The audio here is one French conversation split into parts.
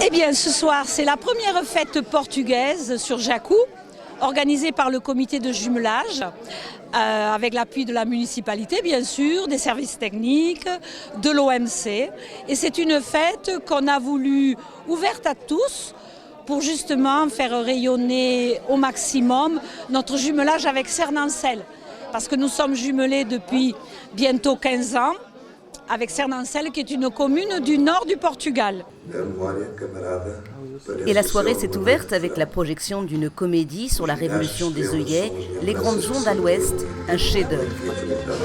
Eh bien, ce soir, c'est la première fête portugaise sur Jacu, organisée par le comité de jumelage, avec l'appui de la municipalité, bien sûr, des services techniques, de l'OMC. Et c'est une fête qu'on a voulu ouverte à tous pour justement faire rayonner au maximum notre jumelage avec Sernancelles. Parce que nous sommes jumelés depuis bientôt 15 ans avec Sernancelles, qui est une commune du nord du Portugal. Et la soirée s'est ouverte avec la projection d'une comédie sur la révolution des œillets, Les Grandes Ondes à l'Ouest, un chef-d'œuvre.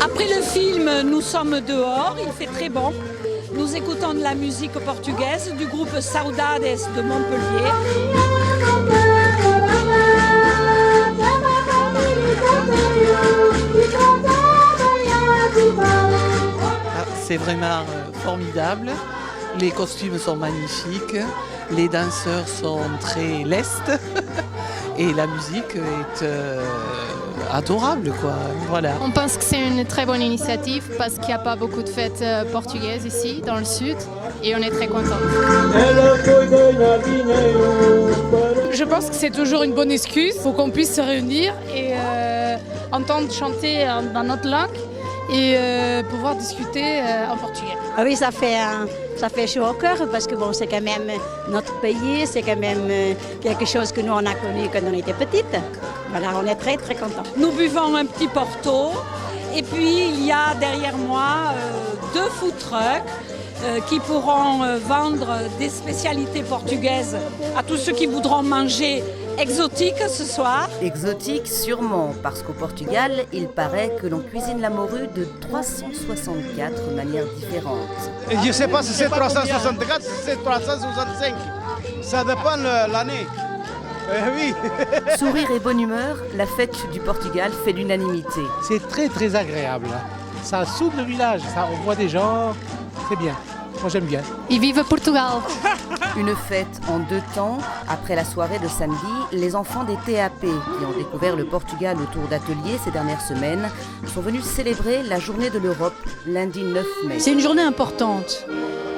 Après le film, nous sommes dehors, il fait très bon. Nous écoutons de la musique portugaise du groupe Saudades de Montpellier. C'est vraiment formidable, les costumes sont magnifiques, les danseurs sont très lestes et la musique est adorable, quoi. Voilà. On pense que c'est une très bonne initiative parce qu'il n'y a pas beaucoup de fêtes portugaises ici, dans le sud, et on est très contents. Je pense que c'est toujours une bonne excuse pour qu'on puisse se réunir et entendre chanter dans notre langue et pouvoir discuter en portugais. Ah oui, ça fait chaud au cœur parce que bon, c'est quand même notre pays, c'est quand même quelque chose que nous on a connu quand on était petite. Voilà, on est très très contents. Nous buvons un petit Porto et puis il y a derrière moi 2 food trucks qui pourront vendre des spécialités portugaises à tous ceux qui voudront manger exotique ce soir. Exotique sûrement, parce qu'au Portugal, il paraît que l'on cuisine la morue de 364 manières différentes. Je ne sais pas si c'est 364 ou si c'est 365. Ça dépend de l'année. Oui. Sourire et bonne humeur, la fête du Portugal fait l'unanimité. C'est très très agréable. Ça soude le village, ça, on voit des gens, c'est bien. Moi j'aime bien. Et vive Portugal! Une fête en 2 temps. Après la soirée de samedi, les enfants des TAP, qui ont découvert le Portugal autour d'ateliers ces dernières semaines, sont venus célébrer la Journée de l'Europe, lundi 9 mai. C'est une journée importante,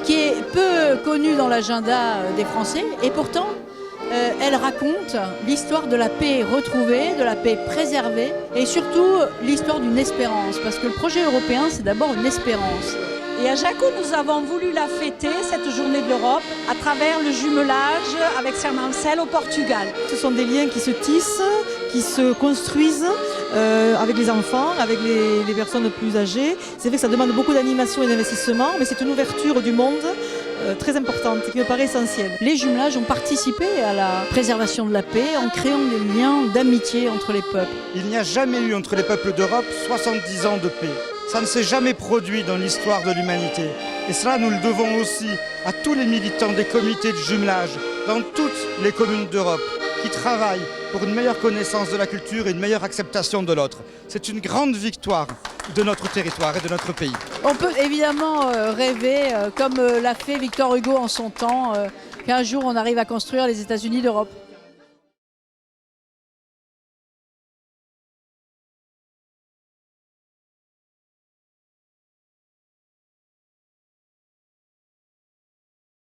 qui est peu connue dans l'agenda des Français, et pourtant, elle raconte l'histoire de la paix retrouvée, de la paix préservée, et surtout l'histoire d'une espérance, parce que le projet européen, c'est d'abord une espérance. Et à Jacu, nous avons voulu la fêter, cette journée de l'Europe, à travers le jumelage avec Sernancelles au Portugal. Ce sont des liens qui se tissent, qui se construisent avec les enfants, avec les personnes plus âgées. C'est vrai que ça demande beaucoup d'animation et d'investissement, mais c'est une ouverture du monde très importante, qui me paraît essentielle. Les jumelages ont participé à la préservation de la paix en créant des liens d'amitié entre les peuples. Il n'y a jamais eu entre les peuples d'Europe 70 ans de paix. Ça ne s'est jamais produit dans l'histoire de l'humanité. Et cela, nous le devons aussi à tous les militants des comités de jumelage dans toutes les communes d'Europe qui travaillent pour une meilleure connaissance de la culture et une meilleure acceptation de l'autre. C'est une grande victoire de notre territoire et de notre pays. On peut évidemment rêver, comme l'a fait Victor Hugo en son temps, qu'un jour on arrive à construire les États-Unis d'Europe.